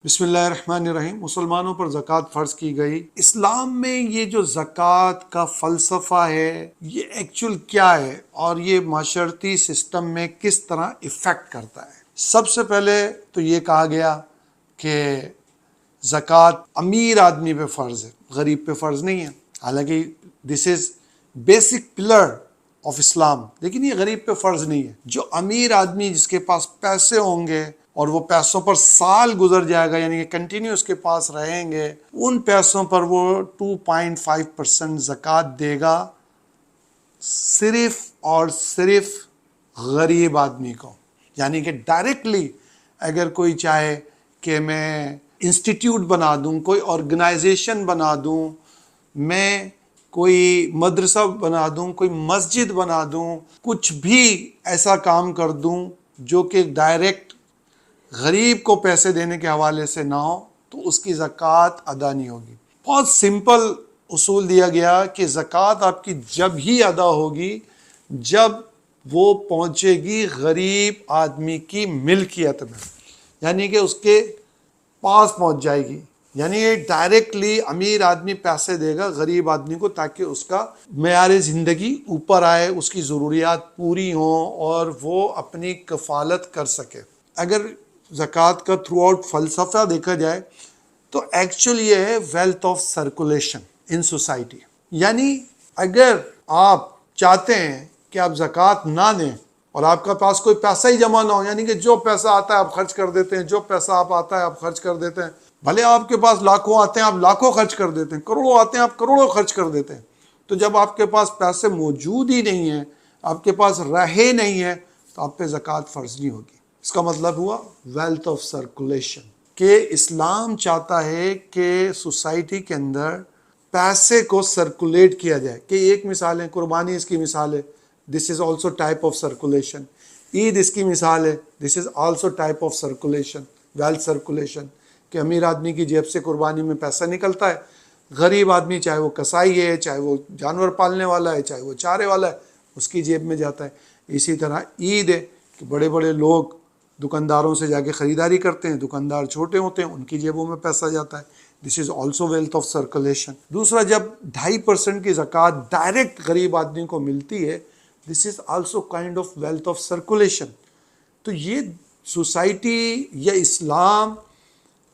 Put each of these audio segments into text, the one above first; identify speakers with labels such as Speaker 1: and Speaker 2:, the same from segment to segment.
Speaker 1: بسم اللہ الرحمن الرحیم۔ مسلمانوں پر زکوٰۃ فرض کی گئی۔ اسلام میں یہ جو زکوٰۃ کا فلسفہ ہے یہ ایکچول کیا ہے اور یہ معاشرتی سسٹم میں کس طرح ایفیکٹ کرتا ہے؟ سب سے پہلے تو یہ کہا گیا کہ زکوٰۃ امیر آدمی پہ فرض ہے، غریب پہ فرض نہیں ہے، حالانکہ دس از بیسک پلر آف اسلام، لیکن یہ غریب پہ فرض نہیں ہے۔ جو امیر آدمی جس کے پاس پیسے ہوں گے اور وہ پیسوں پر سال گزر جائے گا، یعنی کہ کنٹینیو اس کے پاس رہیں گے، ان پیسوں پر وہ 2.5% زکوٰۃ دے گا، صرف اور صرف غریب آدمی کو۔ یعنی کہ ڈائریکٹلی اگر کوئی چاہے کہ میں انسٹیٹیوٹ بنا دوں، کوئی آرگنائزیشن بنا دوں، میں کوئی مدرسہ بنا دوں، کوئی مسجد بنا دوں، کچھ بھی ایسا کام کر دوں جو کہ ڈائریکٹ غریب کو پیسے دینے کے حوالے سے نہ ہو، تو اس کی زکوٰۃ ادا نہیں ہوگی۔ بہت سمپل اصول دیا گیا کہ زکوٰۃ آپ کی جب ہی ادا ہوگی جب وہ پہنچے گی غریب آدمی کی ملکیت میں، یعنی کہ اس کے پاس پہنچ جائے گی۔ یعنی یہ ڈائریکٹلی امیر آدمی پیسے دے گا غریب آدمی کو تاکہ اس کا معیار زندگی اوپر آئے، اس کی ضروریات پوری ہوں اور وہ اپنی کفالت کر سکے۔ اگر زکوٰۃ کا تھرو آؤٹ فلسفہ دیکھا جائے تو ایکچولی یہ ہے wealth of circulation in society. یعنی اگر آپ چاہتے ہیں کہ آپ زکوٰۃ نہ دیں اور آپ کا پاس کوئی پیسہ ہی جمع نہ ہو، یعنی کہ جو پیسہ آتا ہے آپ خرچ کر دیتے ہیں، جو پیسہ آپ آتا ہے آپ خرچ کر دیتے ہیں، بھلے آپ کے پاس لاکھوں آتے ہیں آپ لاکھوں خرچ کر دیتے ہیں، کروڑوں آتے ہیں آپ کروڑوں خرچ کر دیتے ہیں، تو جب آپ کے پاس پیسے موجود ہی نہیں ہیں، آپ کے پاس رہے نہیں ہیں، تو آپ پہ زکوٰۃ فرض نہیں ہوگی۔ اس کا مطلب ہوا ویلتھ آف سرکولیشن، کہ اسلام چاہتا ہے کہ سوسائٹی کے اندر پیسے کو سرکولیٹ کیا جائے۔ کہ ایک مثال ہے قربانی، اس کی مثال ہے، this is also type of circulation. Eid اس کی مثال ہے، this is also type of circulation, wealth circulation, کہ امیر آدمی کی جیب سے قربانی میں پیسہ نکلتا ہے، غریب آدمی چاہے وہ کسائی ہے، چاہے وہ جانور پالنے والا ہے، چاہے وہ چارے والا ہے، اس کی جیب میں جاتا ہے۔ اسی طرح عید ہے کہ بڑے بڑے لوگ دکانداروں سے جا کے خریداری کرتے ہیں، دکاندار چھوٹے ہوتے ہیں، ان کی جیبوں میں پیسہ جاتا ہے۔ This is also wealth of circulation. دوسرا، جب 2.5% کی زکوٰۃ ڈائریکٹ غریب آدمی کو ملتی ہے، this is also kind of wealth of circulation. تو یہ سوسائٹی یا اسلام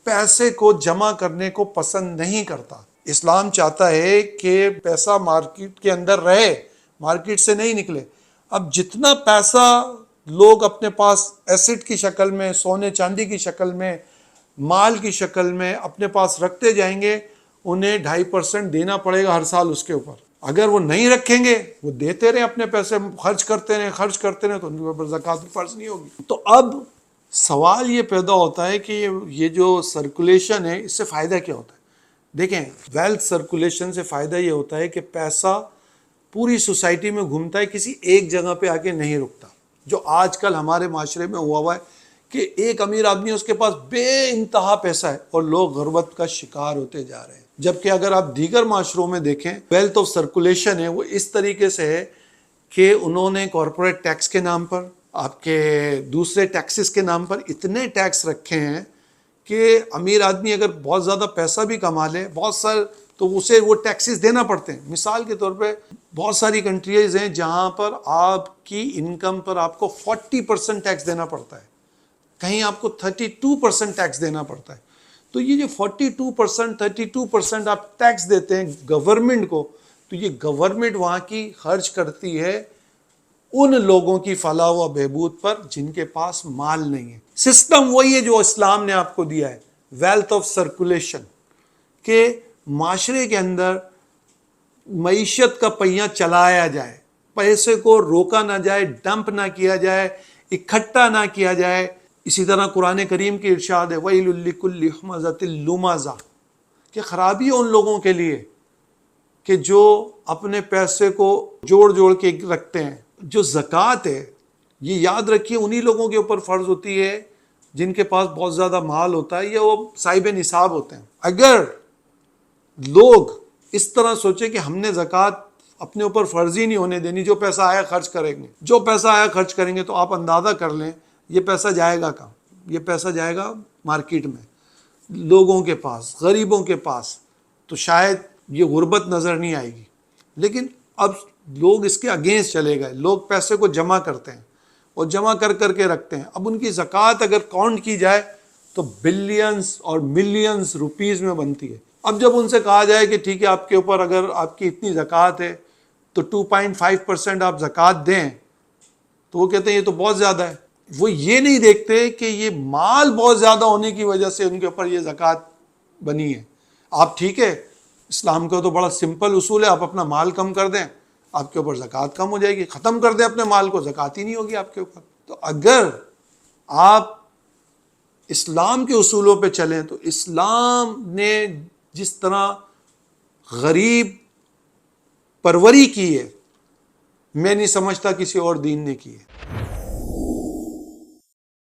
Speaker 1: پیسے کو جمع کرنے کو پسند نہیں کرتا۔ اسلام چاہتا ہے کہ پیسہ مارکیٹ کے اندر رہے، مارکیٹ سے نہیں نکلے۔ اب جتنا پیسہ لوگ اپنے پاس ایسٹ کی شکل میں، سونے چاندی کی شکل میں، مال کی شکل میں اپنے پاس رکھتے جائیں گے، انہیں 2.5% دینا پڑے گا ہر سال اس کے اوپر۔ اگر وہ نہیں رکھیں گے، وہ دیتے رہے اپنے پیسے، خرچ کرتے رہے تو ان کے اوپر زکوٰۃ فرض نہیں ہوگی۔ تو اب سوال یہ پیدا ہوتا ہے کہ یہ جو سرکولیشن ہے، اس سے فائدہ کیا ہوتا ہے؟ دیکھیں، ویلتھ سرکولیشن سے فائدہ یہ ہوتا ہے کہ پیسہ پوری سوسائٹی میں گھومتا ہے، کسی ایک جگہ پہ آ کے نہیں رکتا۔ جو آج کل ہمارے معاشرے میں ہوا ہے کہ ایک امیر آدمی اس کے پاس بے انتہا پیسہ ہے اور لوگ غربت کا شکار ہوتے جا رہے ہیں۔ جبکہ اگر آپ دیگر معاشروں میں دیکھیں، ویلتھ آف سرکولیشن ہے وہ اس طریقے سے ہے کہ انہوں نے کارپوریٹ ٹیکس کے نام پر، آپ کے دوسرے ٹیکسز کے نام پر اتنے ٹیکس رکھے ہیں کہ امیر آدمی اگر بہت زیادہ پیسہ بھی کما لے بہت سارے، تو اسے وہ ٹیکسز دینا پڑتے ہیں۔ مثال کے طور پہ بہت ساری کنٹریز ہیں جہاں پر آپ کی انکم پر آپ کو 40% ٹیکس دینا پڑتا ہے، کہیں آپ کو 32% ٹیکس دینا پڑتا ہے۔ تو یہ جو 32% آپ ٹیکس دیتے ہیں گورنمنٹ کو، تو یہ گورنمنٹ وہاں کی خرچ کرتی ہے ان لوگوں کی فلاح و بہبود پر جن کے پاس مال نہیں ہے۔ سسٹم وہی ہے جو اسلام نے آپ کو دیا ہے، ویلتھ آف سرکولیشن، کہ معاشرے کے اندر معیشت کا پہیہ چلایا جائے، پیسے کو روکا نہ جائے، ڈمپ نہ کیا جائے، اکٹھا نہ کیا جائے۔ اسی طرح قرآن کریم کی ارشاد ہے وَيْلٌ لِّكُلِّ ہُمَزَةٍ لُمَزَةٍ، کہ خرابی ان لوگوں کے لیے کہ جو اپنے پیسے کو جوڑ کے رکھتے ہیں۔ جو زکوٰۃ ہے یہ یاد رکھیے انہی لوگوں کے اوپر فرض ہوتی ہے جن کے پاس بہت زیادہ مال ہوتا ہے یا وہ صاحب نصاب ہوتے ہیں۔ اگر لوگ اس طرح سوچے کہ ہم نے زکوٰۃ اپنے اوپر فرض ہی نہیں ہونے دینی، جو پیسہ آیا خرچ کریں گے، جو پیسہ آیا خرچ کریں گے، تو آپ اندازہ کر لیں یہ پیسہ جائے گا کہاں؟ یہ پیسہ جائے گا مارکیٹ میں، لوگوں کے پاس، غریبوں کے پاس، تو شاید یہ غربت نظر نہیں آئے گی. لیکن اب لوگ اس کے اگینسٹ چلے گئے. لوگ پیسے کو جمع کرتے ہیں اور جمع کر کر کے رکھتے ہیں. اب ان کی زکوٰۃ اگر کاؤنٹ کی جائے تو بلینز اور ملینز روپیز میں بنتی ہے. اب جب ان سے کہا جائے کہ ٹھیک ہے آپ کے اوپر اگر آپ کی اتنی زکوٰۃ ہے تو 2.5% آپ زکوٰۃ دیں، تو وہ کہتے ہیں یہ تو بہت زیادہ ہے. وہ یہ نہیں دیکھتے کہ یہ مال بہت زیادہ ہونے کی وجہ سے ان کے اوپر یہ زکوٰۃ بنی ہے. آپ ٹھیک ہے، اسلام کا تو بڑا سمپل اصول ہے، آپ اپنا مال کم کر دیں، آپ کے اوپر زکوٰۃ کم ہو جائے گی. ختم کر دیں اپنے مال کو، زکوٰۃ ہی نہیں ہوگی آپ کے اوپر. تو اگر آپ اسلام کے اصولوں پہ چلیں تو اسلام نے جس طرح غریب پروری کی ہے، میں نہیں سمجھتا کسی اور دین نے کی ہے.